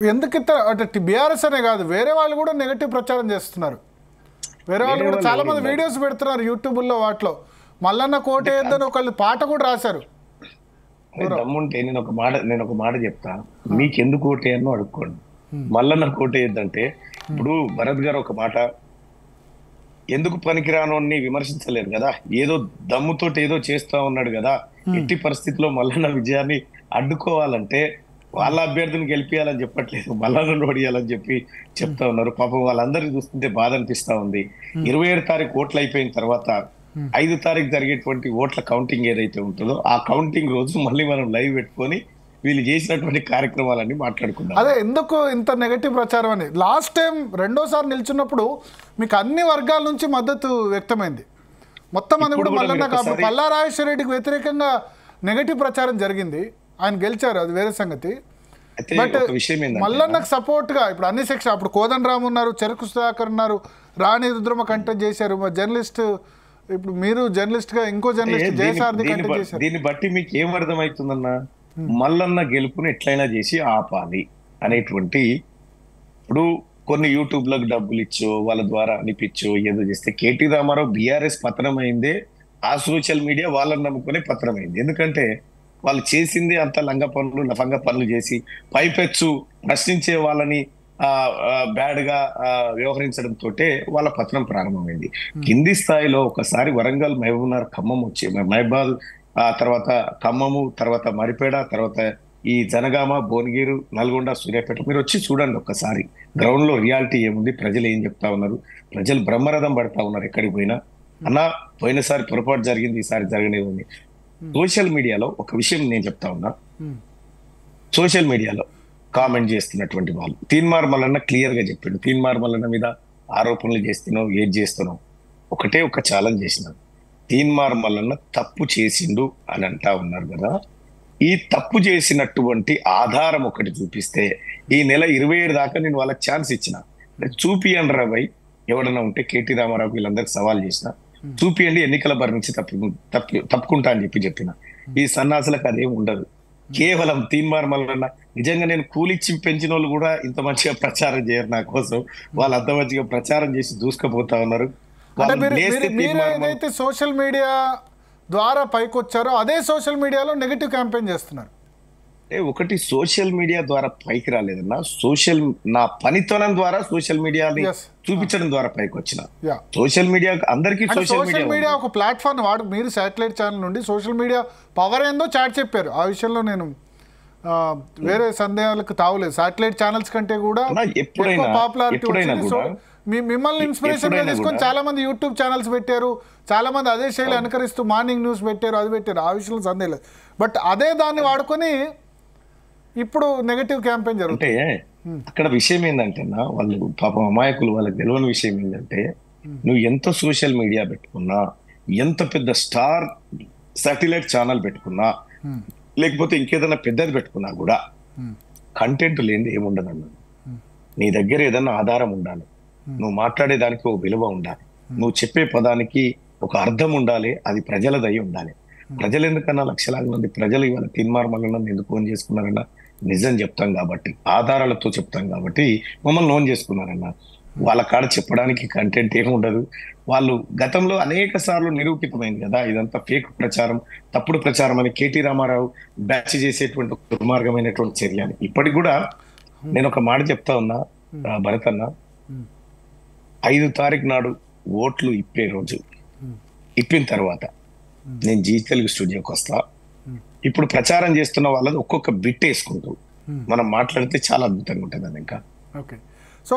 ఎందుకింత అంటే బీఆర్ఎస్ అనే కాదు, వేరే వాళ్ళు కూడా నెగటివ్ ప్రచారం చేస్తున్నారు. వేరే వాళ్ళు కూడా చాలా మంది వీడియోస్ పెడుతున్నారు యూట్యూబ్లో, వాటిలో మల్లన్న కోటేయద్దని ఒకళ్ళు పాట కూడా రాశారు. దమ్ముంటే నేను ఒక మాట చెప్తా, మీకెందుకు కోటేయన్నో అడుక్కోండి. మల్లన్న కోటేయద్దంటే ఇప్పుడు భరత్ గారు ఒక మాట, ఎందుకు పనికిరానోని విమర్శించలేరు కదా, ఏదో దమ్ముతోటి ఏదో చేస్తా ఉన్నాడు కదా, ఎట్టి పరిస్థితిలో మల్లన్న విజయాన్ని అడ్డుకోవాలంటే వాళ్ళ అభ్యర్థిని గెలిపియాలని చెప్పట్లేదు, మల్లన్న ఓడియాలని చెప్పి చెప్తా ఉన్నారు. పాపం వాళ్ళందరినీ చూస్తుంటే బాధ అనిపిస్తా ఉంది. 27 తారీఖు ఓట్లు అయిపోయిన తర్వాత 5 తారీఖు జరిగేటువంటి ఓట్ల కౌంటింగ్ ఏదైతే ఉంటుందో ఆ కౌంటింగ్ రోజు మళ్ళీ మనం లైవ్ పెట్టుకొని వీళ్ళు చేసినటువంటి కార్యక్రమాలన్నీ మాట్లాడుకున్నాం. అదే ఎందుకు ఇంత నెగటివ్ ప్రచారం అని. లాస్ట్ టైం రెండోసారి నిల్చున్నప్పుడు మీకు అన్ని వర్గాల నుంచి మద్దతు వ్యక్తమైంది. మొత్తం మంది కూడా మల్లన్న కాబట్టి పల్లా రాజేశ్వర రెడ్డికి వ్యతిరేకంగా నెగటివ్ ప్రచారం జరిగింది. ఆయన గెలిచారు, అది వేరే సంగతి. బట్ మల్లన్నకు సపోర్ట్ గా ఇప్పుడు అన్ని సెక్షన్, అప్పుడు కోదండరామ్ ఉన్నారు, చెరుకు సుధాకర్ ఉన్నారు, రాణి రుద్రమ కంటెస్ట్ చేశారు, జర్నలిస్ట్, ఇప్పుడు మీరు జర్నలిస్ట్ గా ఇంకో జర్నలిస్ట్ జయసారథి కంటెస్ట్ చేశారు. దీన్ని బట్టి మీకు ఏం అర్థమవుతుందన్నా, మల్లన్న గెలుపుని ఎట్లయినా చేసి ఆపాలి అనేటువంటి, ఇప్పుడు కొన్ని యూట్యూబ్ లకు డబ్బులు ఇచ్చో వాళ్ళ ద్వారా అనిపించో ఏదో చేస్తే కేటీ రామారావు బీఆర్ఎస్ పతనం అయిందే ఆ సోషల్ మీడియా వాళ్ళని నమ్ముకునే పతనం అయింది. ఎందుకంటే వాళ్ళు చేసింది అంత లంగ పనులు లఫంగ పనులు చేసి పైపెచ్చు ప్రశ్నించే వాళ్ళని బ్యాడ్ గా వ్యవహరించడంతో వాళ్ళ పతనం ప్రారంభమైంది. కింది స్థాయిలో ఒకసారి వరంగల్, మహబూబ్నగర్, ఖమ్మం వచ్చి మహబాద్, ఆ తర్వాత ఖమ్మము, తర్వాత మరిపేడ, తర్వాత ఈ జనగామ, భువనగిరి, నల్గొండ, సూర్యాపేట మీరు వచ్చి చూడండి ఒక్కసారి. గ్రౌండ్ లో రియాలిటీ ఏముంది, ప్రజలు ఏం చెప్తా ఉన్నారు, ప్రజలు బ్రహ్మరథం పడతా ఉన్నారు ఎక్కడికి పోయినా. అన్నా పోయినసారి పొరపాటు జరిగింది, ఈసారి జరగలేదు ఉంది. సోషల్ మీడియాలో ఒక విషయం నేను చెప్తా ఉన్నా, సోషల్ మీడియాలో కామెంట్ చేస్తున్నటువంటి వాళ్ళు తీన్మార్ మల్లన్న క్లియర్ గా చెప్పాడు, తీన్మార్ మల్లన్న మీద ఆరోపణలు చేస్తున్నావు, ఏది చేస్తున్నావు, ఒకటే ఒక ఛాలెంజ్ చేసినాడు, తీన్మార్ మల్లన్న తప్పు చేసిండు అని అంటా ఉన్నారు కదా, ఈ తప్పు చేసినటువంటి ఆధారం ఒకటి చూపిస్తే ఈ నెల 27 దాకా నేను వాళ్ళకి ఛాన్స్ ఇచ్చిన, చూపియండి రాబై ఎవడన్నా ఉంటే కేటీ రామారావు వీళ్ళందరికి సవాల్ చేసిన, చూపియండి ఎన్నికల బారి నుంచి తప్పుకుంటా అని చెప్పిన. ఈ సన్నాసులకు అదేం ఉండదు. కేవలం తీన్మార్ మల్లన్న నిజంగా నేను కూలిచ్చి పెంచిన వాళ్ళు కూడా ఇంత మంచిగా ప్రచారం చేయరు నా కోసం, వాళ్ళు అంత మంచిగా ప్రచారం చేసి దూసుకుపోతా ఉన్నారు. ఏదైతే సోషల్ మీడియా ద్వారా పైకి వచ్చారో అదే సోషల్ మీడియాలో నెగటివ్ క్యాంపెయిన్ చేస్తున్నారు. ఒకటి సోషల్ మీడియా ద్వారా పైకి రాలేదన్నా, నా పనితనం ద్వారా సోషల్ మీడియాని చూపించడం ద్వారా పైకి వచ్చిన. సోషల్ మీడియా అందరికీ సోషల్ మీడియా ఒక ప్లాట్ఫామ్ వాడు, మీరు శాటిలైట్ ఛానల్ నుండి సోషల్ మీడియా పవర్ ఏందో చాట్ చెప్పారు. ఆ విషయంలో నేను వేరే సందేహాలకు తావులేదు. శాటిలైట్ ఛానల్స్ కంటే కూడా పాపులారిటీ మిమ్మల్ని ఇన్స్పిరేషన్ గా తీసుకొని చాలా మంది యూట్యూబ్ ఛానల్స్ పెట్టారు, చాలా మంది అదే శైలి అనుకరిస్తూ మార్నింగ్ న్యూస్ పెట్టారు, అది పెట్టారు, ఆ విషయంలో సందేహం లేదు. బట్ అదే దాన్ని వాడుకొని ఇప్పుడు నెగటివ్ క్యాంపెయిన్ జరుగుతుంది. అక్కడ విషయం ఏంటంటే వాళ్ళు పాపం అమాయకులు, వాళ్ళకి తెలియని విషయం ఏంటంటే, నువ్వు ఎంత సోషల్ మీడియా పెట్టుకున్నా, ఎంత పెద్ద స్టార్ శాటిలైట్ ఛానల్ పెట్టుకున్నా, లేకపోతే ఇంకేదైనా పెద్దది పెట్టుకున్నా కూడా కంటెంట్ లేనిది ఏముండదు అన్నది. నీ దగ్గర ఏదన్నా ఆధారం ఉండాలి, నువ్వు మాట్లాడేదానికి ఒక విలువ ఉండాలి, నువ్వు చెప్పే పదానికి ఒక అర్థం ఉండాలి, అది ప్రజలదై ఉండాలి. ప్రజలు ఎందుకన్నా లక్షలాది మంది ప్రజలు ఇవాళ తీన్మార్ మల్లన్న ఎందుకు ఫోన్ చేసుకున్నారన్నా, నిజం చెప్తాం కాబట్టి, ఆధారాలతో చెప్తాం కాబట్టి మమ్మల్ని నోన్ చేసుకున్నారన్నా. వాళ్ళ కాడ చెప్పడానికి కంటెంట్ ఏమి ఉండదు. వాళ్ళు గతంలో అనేక సార్లు నిరూపితమైంది కదా ఇదంతా ఫేక్ ప్రచారం, తప్పుడు ప్రచారం అని కేటీ రామారావు బ్యాచ్ చేసేటువంటి దుర్మార్గమైనటువంటి చర్య అని. ఇప్పటికి కూడా నేను ఒక మాట చెప్తా ఉన్నా భరత్ అన్న, 5 తారీఖు నాడు ఓట్లు ఇప్పే రోజు, ఇప్పిన తర్వాత నేను జీ తెలుగు స్టూడియోకి వస్తా. ఇప్పుడు ప్రచారం చేస్తున్న వాళ్ళది ఒక్కొక్క బిట్ వేసుకుంటూ మనం మాట్లాడితే చాలా అద్భుతంగా ఉంటుంది. అది ఇంకా